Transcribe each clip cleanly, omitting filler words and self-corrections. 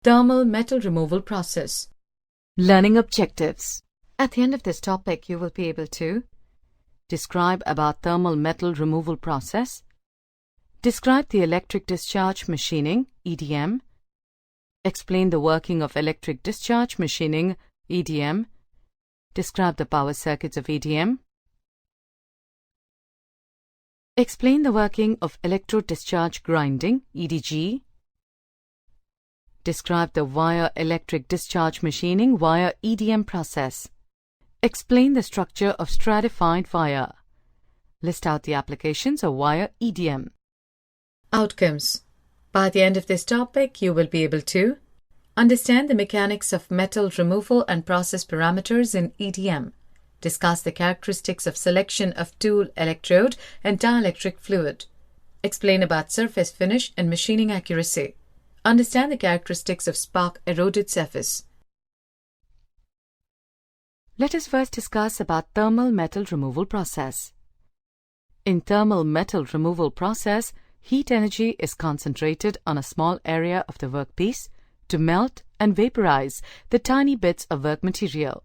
Thermal metal removal process. Learning objectives. At the end of this topic, you will be able to describe about thermal metal removal process, describe the electric discharge machining, EDM, explain the working of electric discharge machining, EDM, describe the power circuits of EDM, explain the working of electro discharge grinding, EDG, describe the wire electric discharge machining, wire EDM process, explain the structure of stratified wire, list out the applications of wire EDM. Outcomes. By the end of this topic, you will be able to understand the mechanics of metal removal and process parameters in EDM, discuss the characteristics of selection of tool, electrode, and dielectric fluid, explain about surface finish and machining accuracy, understand the characteristics of spark eroded surface. Let us first discuss about thermal metal removal process. In thermal metal removal process, heat energy is concentrated on a small area of the workpiece to melt and vaporize the tiny bits of work material.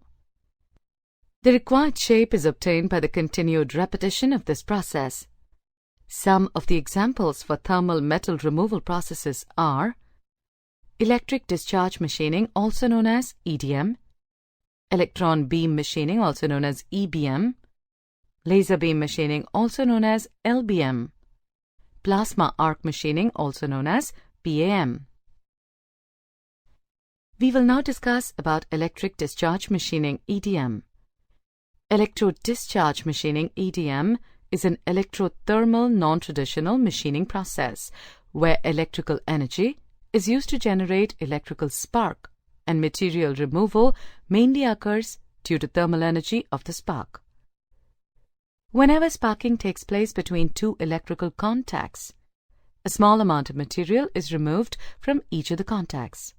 The required shape is obtained by the continued repetition of this process. Some of the examples for thermal metal removal processes are electric discharge machining, also known as EDM, electron beam machining, also known as EBM, laser beam machining, also known as LBM, plasma arc machining, also known as PAM. We will now discuss about electric discharge machining, EDM. Electro-discharge machining, EDM, is an electrothermal non-traditional machining process where electrical energy is used to generate electrical spark, and material removal mainly occurs due to thermal energy of the spark. Whenever sparking takes place between two electrical contacts, a small amount of material is removed from each of the contacts.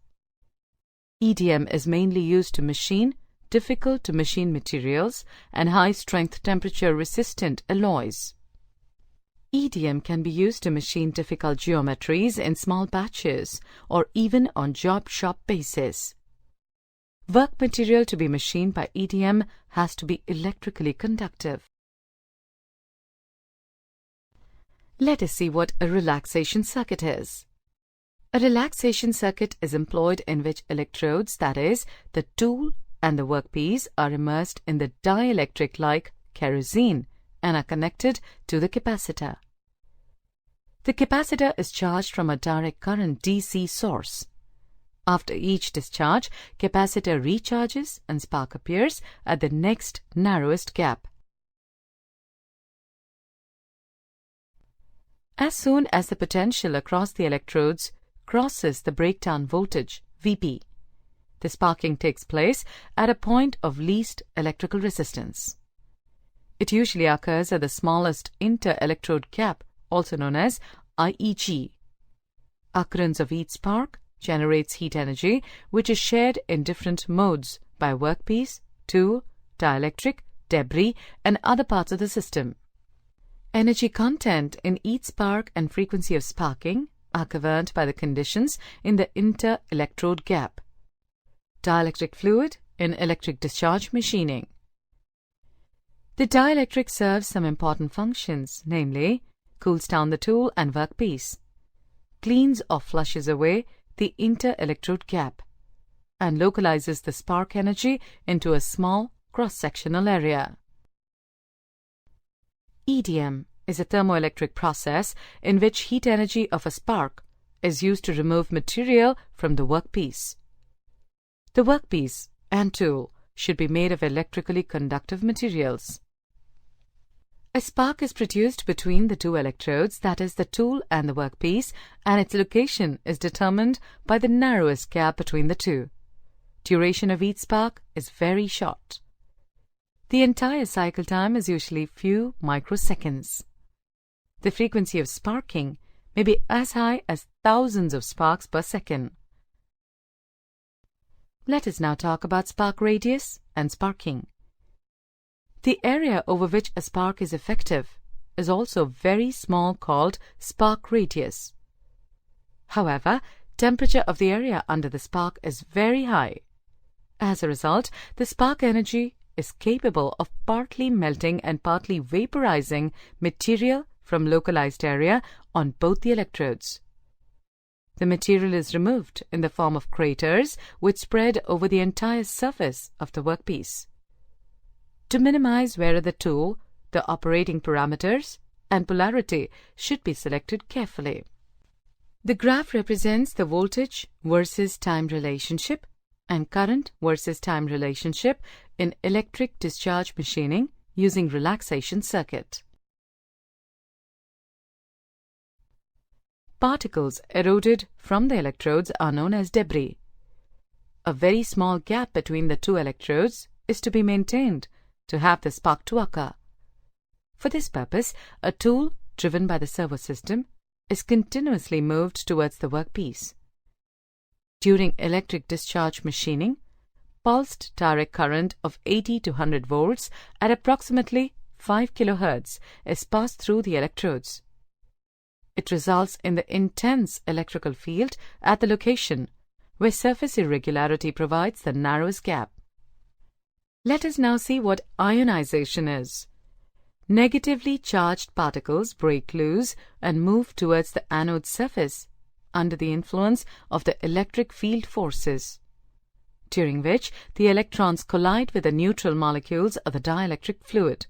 EDM is mainly used to machine difficult-to-machine materials and high-strength temperature-resistant alloys. EDM can be used to machine difficult geometries in small batches or even on job shop basis. Work material to be machined by EDM has to be electrically conductive. Let us see what a relaxation circuit is. A relaxation circuit is employed in which electrodes, that is, the tool and the workpiece, are immersed in the dielectric like kerosene and are connected to the capacitor. The capacitor is charged from a direct current DC source. After each discharge, capacitor recharges and spark appears at the next narrowest gap. As soon as the potential across the electrodes crosses the breakdown voltage, Vp, the sparking takes place at a point of least electrical resistance. It usually occurs at the smallest inter-electrode gap, also known as IEG. Occurrence of each spark generates heat energy, which is shared in different modes by workpiece, tool, dielectric, debris, and other parts of the system. Energy content in each spark and frequency of sparking are governed by the conditions in the inter-electrode gap. Dielectric fluid in electric discharge machining. The dielectric serves some important functions, namely, cools down the tool and workpiece, cleans or flushes away the inter-electrode gap, and localizes the spark energy into a small cross-sectional area. EDM is a thermoelectric process in which heat energy of a spark is used to remove material from the workpiece. The workpiece and tool should be made of electrically conductive materials. A spark is produced between the two electrodes, that is, the tool and the workpiece, and its location is determined by the narrowest gap between the two. Duration of each spark is very short. The entire cycle time is usually few microseconds. The frequency of sparking may be as high as thousands of sparks per second. Let us now talk about spark radius and sparking. The area over which a spark is effective is also very small, called spark radius. However, temperature of the area under the spark is very high. As a result, the spark energy is capable of partly melting and partly vaporizing material from localized area on both the electrodes. The material is removed in the form of craters which spread over the entire surface of the workpiece. To minimize wear of the tool, the operating parameters and polarity should be selected carefully. The graph represents the voltage versus time relationship and current versus time relationship in electric discharge machining using relaxation circuit. Particles eroded from the electrodes are known as debris. A very small gap between the two electrodes is to be maintained to have the spark to occur. For this purpose, a tool driven by the servo system is continuously moved towards the workpiece. During electric discharge machining, pulsed direct current of 80 to 100 volts at approximately 5 kHz is passed through the electrodes. It results in the intense electrical field at the location where surface irregularity provides the narrowest gap. Let us now see what ionization is. Negatively charged particles break loose and move towards the anode surface under the influence of the electric field forces, during which the electrons collide with the neutral molecules of the dielectric fluid.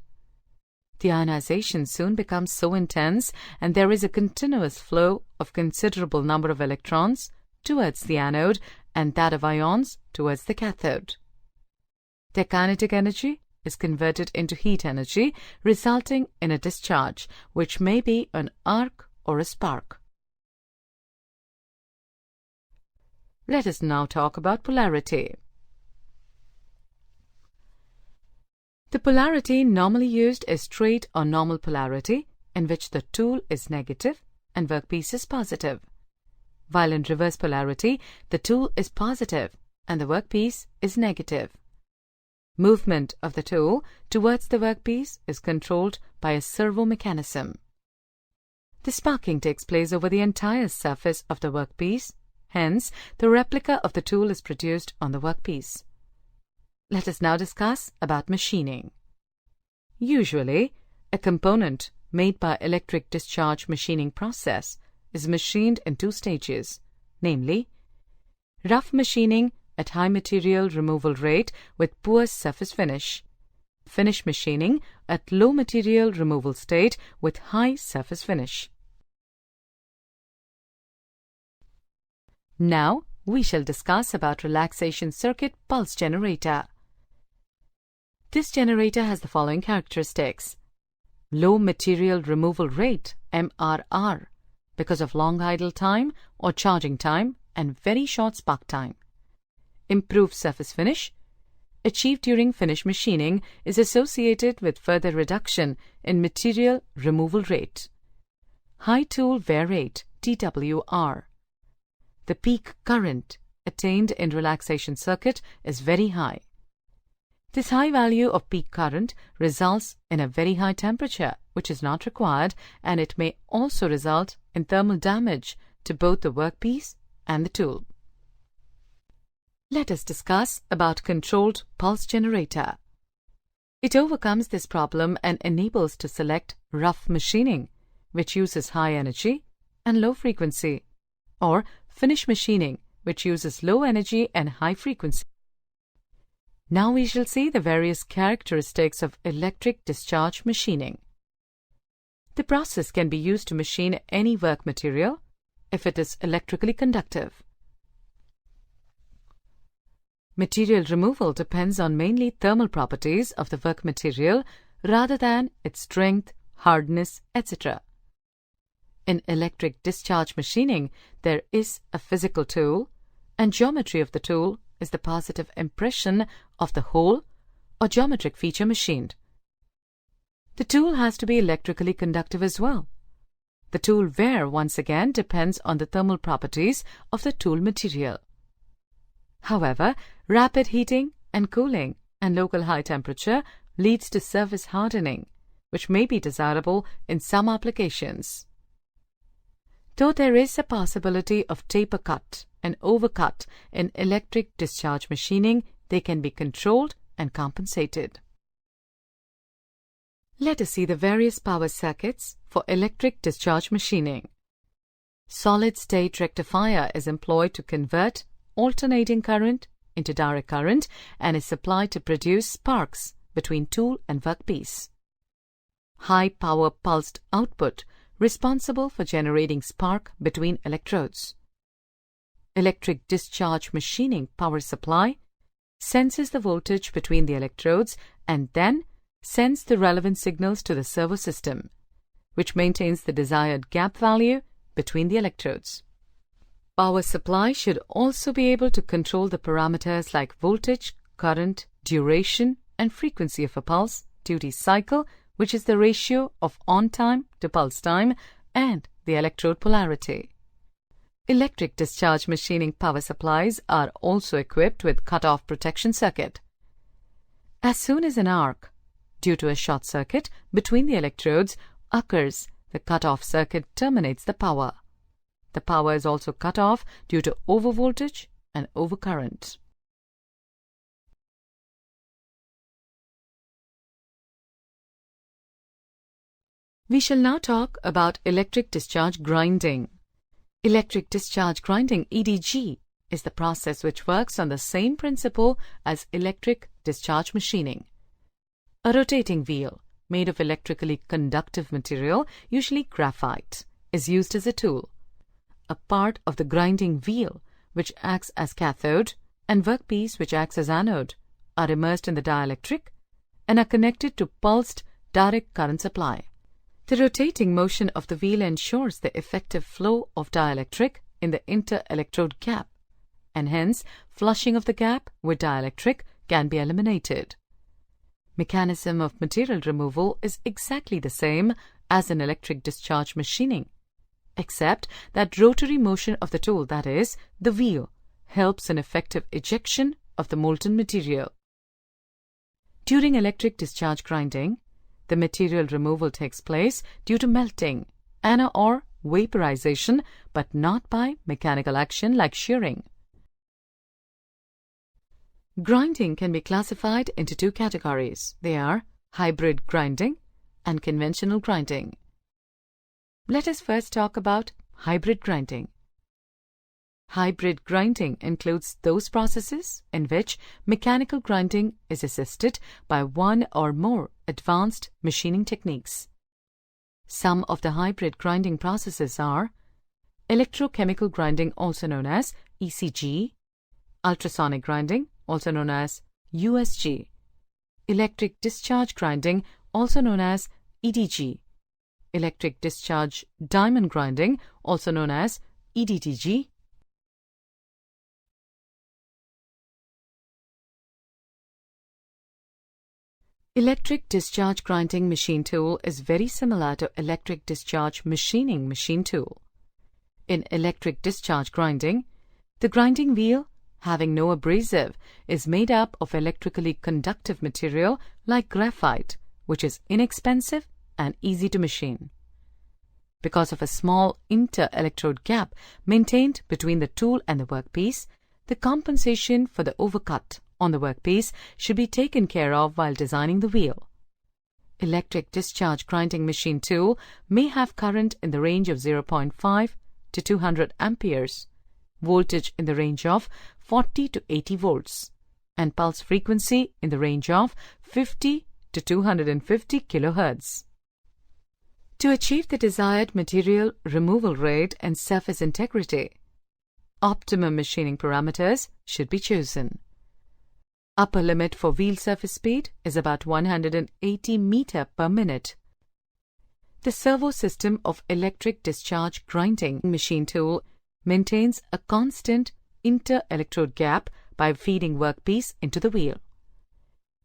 The ionization soon becomes so intense and there is a continuous flow of considerable number of electrons towards the anode and that of ions towards the cathode. Their kinetic energy is converted into heat energy, resulting in a discharge, which may be an arc or a spark. Let us now talk about polarity. The polarity normally used is straight or normal polarity, in which the tool is negative and workpiece is positive, while in reverse polarity, the tool is positive and the workpiece is negative. Movement of the tool towards the workpiece is controlled by a servo mechanism. The sparking takes place over the entire surface of the workpiece, hence the replica of the tool is produced on the workpiece. Let us now discuss about machining. Usually, a component made by electric discharge machining process is machined in two stages, namely, rough machining at high material removal rate with poor surface finish, finish machining at low material removal state with high surface finish. Now, we shall discuss about relaxation circuit pulse generator. This generator has the following characteristics. Low material removal rate, MRR, because of long idle time or charging time and very short spark time. Improved surface finish, achieved during finish machining, is associated with further reduction in material removal rate. High tool wear rate, TWR. The peak current attained in relaxation circuit is very high. This high value of peak current results in a very high temperature, which is not required, and it may also result in thermal damage to both the workpiece and the tool. Let us discuss about controlled pulse generator. It overcomes this problem and enables to select rough machining, which uses high energy and low frequency, or finish machining, which uses low energy and high frequency. Now we shall see the various characteristics of electric discharge machining. The process can be used to machine any work material if it is electrically conductive. Material removal depends on mainly thermal properties of the work material rather than its strength, hardness, etc. In electric discharge machining, there is a physical tool, and geometry of the tool is the positive impression of the hole or geometric feature machined. The tool has to be electrically conductive as well. The tool wear once again depends on the thermal properties of the tool material. However, rapid heating and cooling and local high temperature leads to surface hardening, which may be desirable in some applications. Though there is a possibility of taper cut and overcut in electric discharge machining, they can be controlled and compensated. Let us see the various power circuits for electric discharge machining. Solid-state rectifier is employed to convert alternating current into direct current and is supplied to produce sparks between tool and workpiece. High-power pulsed output responsible for generating spark between electrodes. Electric discharge machining power supply senses the voltage between the electrodes and then sends the relevant signals to the servo system, which maintains the desired gap value between the electrodes. Power supply should also be able to control the parameters like voltage, current, duration, and frequency of a pulse, duty cycle, which is the ratio of on time to pulse time, and the electrode polarity. Electric discharge machining power supplies are also equipped with cutoff protection circuit. As soon as an arc, due to a short circuit between the electrodes, occurs, the cutoff circuit terminates the power. The power is also cut off due to overvoltage and overcurrent. We shall now talk about electric discharge grinding. Electric discharge grinding (EDG) is the process which works on the same principle as electric discharge machining. A rotating wheel made of electrically conductive material, usually graphite, is used as a tool. A part of the grinding wheel, which acts as cathode, and workpiece, which acts as anode, are immersed in the dielectric and are connected to pulsed direct current supply. The rotating motion of the wheel ensures the effective flow of dielectric in the inter-electrode gap, and hence flushing of the gap with dielectric can be eliminated. Mechanism of material removal is exactly the same as in electric discharge machining, except that rotary motion of the tool, that is, the wheel, helps in effective ejection of the molten material. During electric discharge grinding, the material removal takes place due to melting and/or vaporization, but not by mechanical action like shearing. Grinding can be classified into two categories. They are hybrid grinding and conventional grinding. Let us first talk about hybrid grinding. Hybrid grinding includes those processes in which mechanical grinding is assisted by one or more advanced machining techniques. Some of the hybrid grinding processes are electrochemical grinding, also known as ECG, ultrasonic grinding, also known as USG, electric discharge grinding, also known as EDG, electric discharge diamond grinding, also known as EDTG, Electric discharge grinding machine tool is very similar to electric discharge machining machine tool. In electric discharge grinding, the grinding wheel, having no abrasive, is made up of electrically conductive material like graphite, which is inexpensive and easy to machine. Because of a small inter-electrode gap maintained between the tool and the workpiece, the compensation for the overcut on the workpiece should be taken care of while designing the wheel. Electric discharge grinding machine tool may have current in the range of 0.5 to 200 amperes, voltage in the range of 40 to 80 volts, and pulse frequency in the range of 50 to 250 kHz. To achieve the desired material removal rate and surface integrity, optimum machining parameters should be chosen. Upper limit for wheel surface speed is about 180 meters per minute. The servo system of electric discharge grinding machine tool maintains a constant inter-electrode gap by feeding workpiece into the wheel.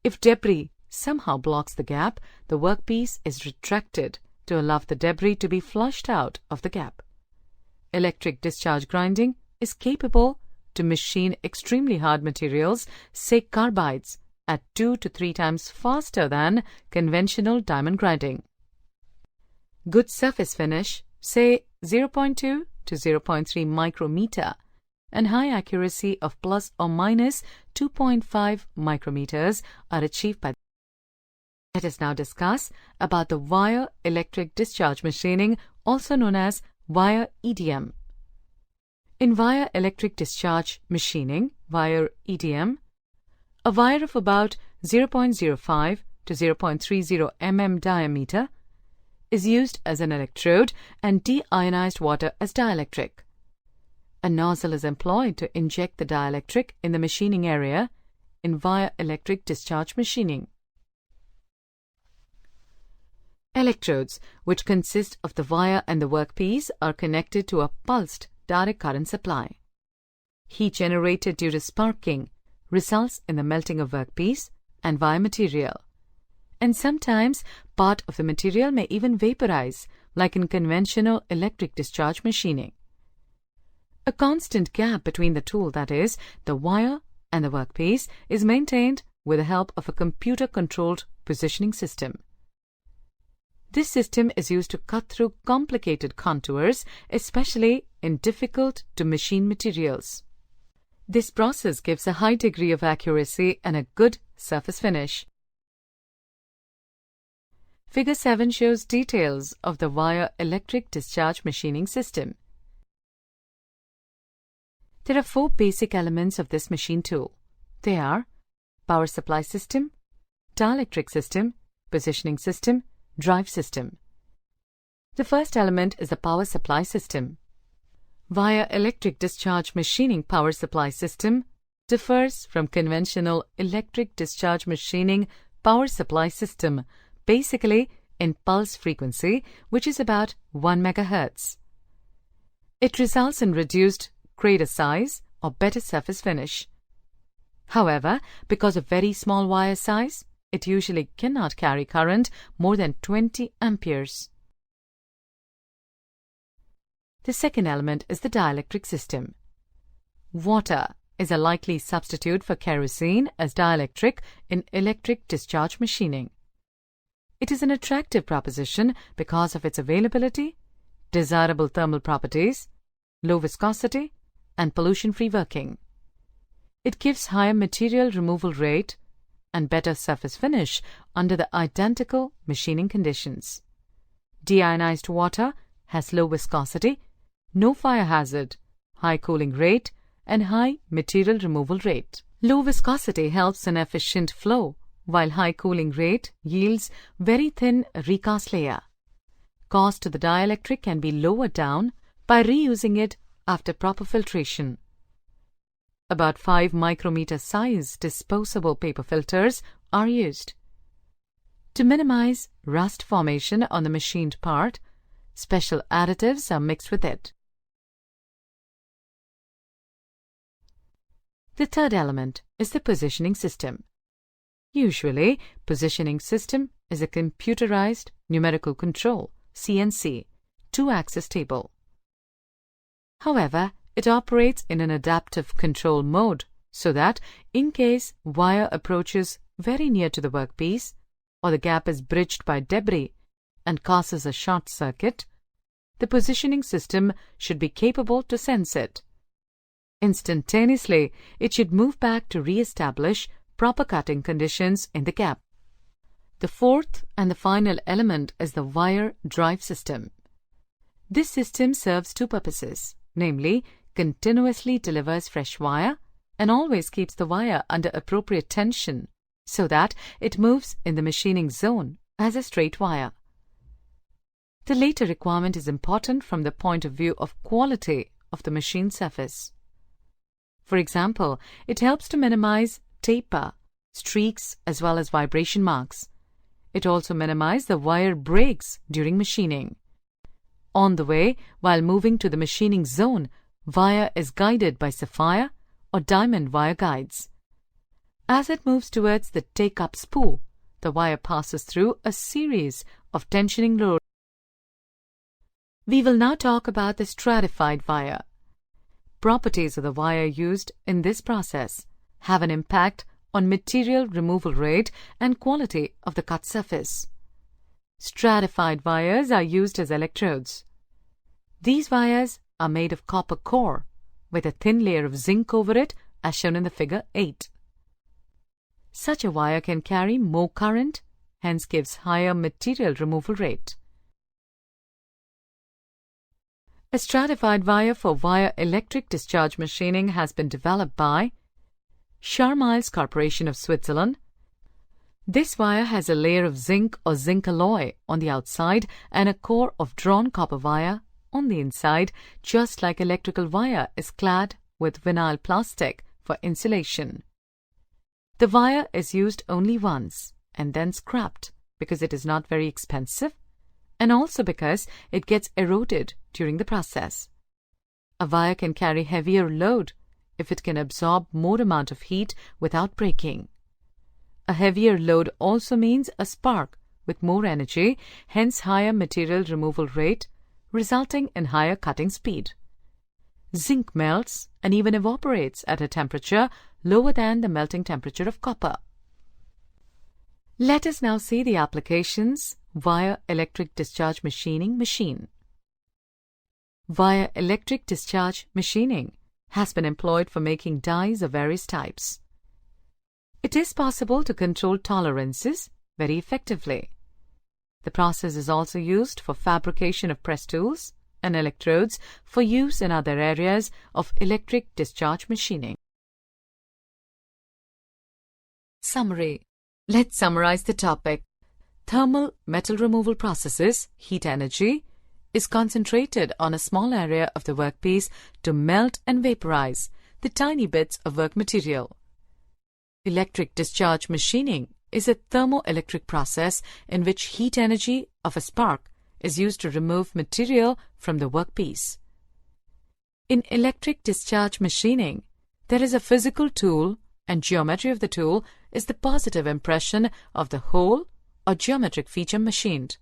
If debris somehow blocks the gap, the workpiece is retracted to allow the debris to be flushed out of the gap. Electric discharge grinding is capable to machine extremely hard materials, say carbides, at 2 to 3 times faster than conventional diamond grinding. Good surface finish, say 0.2 to 0.3 micrometer and high accuracy of plus or minus 2.5 micrometers are achieved by. Let us now discuss about the wire electric discharge machining, also known as wire EDM. In wire electric discharge machining, wire EDM, a wire of about 0.05 to 0.30 mm diameter is used as an electrode and deionized water as dielectric. A nozzle is employed to inject the dielectric in the machining area in wire electric discharge machining. Electrodes, which consist of the wire and the workpiece, are connected to a pulsed direct current supply. Heat generated due to sparking results in the melting of workpiece and wire material, and sometimes part of the material may even vaporize, like in conventional electric discharge machining. A constant gap between the tool, that is, the wire and the workpiece, is maintained with the help of a computer-controlled positioning system. This system is used to cut through complicated contours, especially in difficult-to-machine materials. This process gives a high degree of accuracy and a good surface finish. Figure 7 shows details of the wire electric discharge machining system. There are 4 basic elements of this machine tool. They are power supply system, dielectric system, positioning system, drive system. The first element is the power supply system. Wire electric discharge machining power supply system differs from conventional electric discharge machining power supply system basically in pulse frequency, which is about 1 MHz. It results in reduced crater size or better surface finish. However, because of very small wire size, it usually cannot carry current more than 20 amperes. The second element is the dielectric system. Water is a likely substitute for kerosene as dielectric in electric discharge machining. It is an attractive proposition because of its availability, desirable thermal properties, low viscosity, and pollution-free working. It gives higher material removal rate and better surface finish under the identical machining conditions. Deionized water has low viscosity, no fire hazard, high cooling rate, and high material removal rate. Low viscosity helps in efficient flow, while high cooling rate yields very thin recast layer. Cost to the dielectric can be lowered down by reusing it after proper filtration. About 5 micrometer size disposable paper filters are used. To minimize rust formation on the machined part, special additives are mixed with it. The third element is the positioning system. Usually, positioning system is a computerized numerical control (CNC) 2-axis table. However, it operates in an adaptive control mode so that in case wire approaches very near to the workpiece or the gap is bridged by debris and causes a short circuit, the positioning system should be capable to sense it. Instantaneously, it should move back to re-establish proper cutting conditions in the gap. The fourth and the final element is the wire drive system. This system serves 2 purposes, namely, continuously delivers fresh wire and always keeps the wire under appropriate tension so that it moves in the machining zone as a straight wire. The later requirement is important from the point of view of quality of the machine surface. For example, it helps to minimize taper, streaks as well as vibration marks. It also minimizes the wire breaks during machining. On the way, while moving to the machining zone, wire is guided by sapphire or diamond wire guides. As it moves towards the take-up spool, the wire passes through a series of tensioning loads. We will now talk about the stratified wire. Properties of the wire used in this process have an impact on material removal rate and quality of the cut surface. Stratified wires are used as electrodes. These wires are made of copper core with a thin layer of zinc over it, as shown in the figure 8. Such a wire can carry more current, hence gives higher material removal rate. A stratified wire for wire electric discharge machining has been developed by Charmiles Corporation of Switzerland. This wire has a layer of zinc or zinc alloy on the outside and a core of drawn copper wire on the inside, just like electrical wire is clad with vinyl plastic for insulation. The wire is used only once and then scrapped because it is not very expensive and also because it gets eroded during the process. A wire can carry heavier load if it can absorb more amount of heat without breaking. A heavier load also means a spark with more energy, hence higher material removal rate, resulting in higher cutting speed. Zinc melts and even evaporates at a temperature lower than the melting temperature of copper. Let us now see the applications via electric discharge machining machine. Via electric discharge machining has been employed for making dies of various types. It is possible to control tolerances very effectively. The process is also used for fabrication of press tools and electrodes for use in other areas of electric discharge machining. Summary. Let's summarize the topic. Thermal metal removal processes, heat energy, is concentrated on a small area of the workpiece to melt and vaporize the tiny bits of work material. Electric discharge machining is a thermoelectric process in which heat energy of a spark is used to remove material from the workpiece. In electric discharge machining, there is a physical tool and geometry of the tool is the positive impression of the whole or geometric feature machined.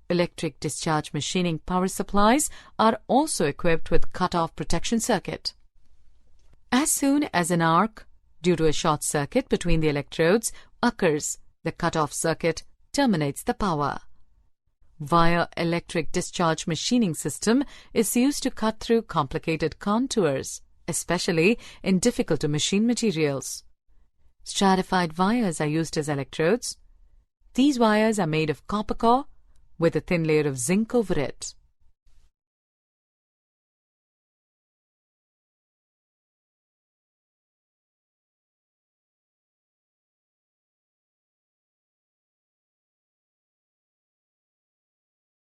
Electric discharge machining power supplies are also equipped with cut-off protection circuit. As soon as an arc, due to a short circuit between the electrodes, occurs, the cut-off circuit terminates the power. Via electric discharge machining system is used to cut through complicated contours, especially in difficult-to-machine materials. Stratified wires are used as electrodes. These wires are made of copper core with a thin layer of zinc over it.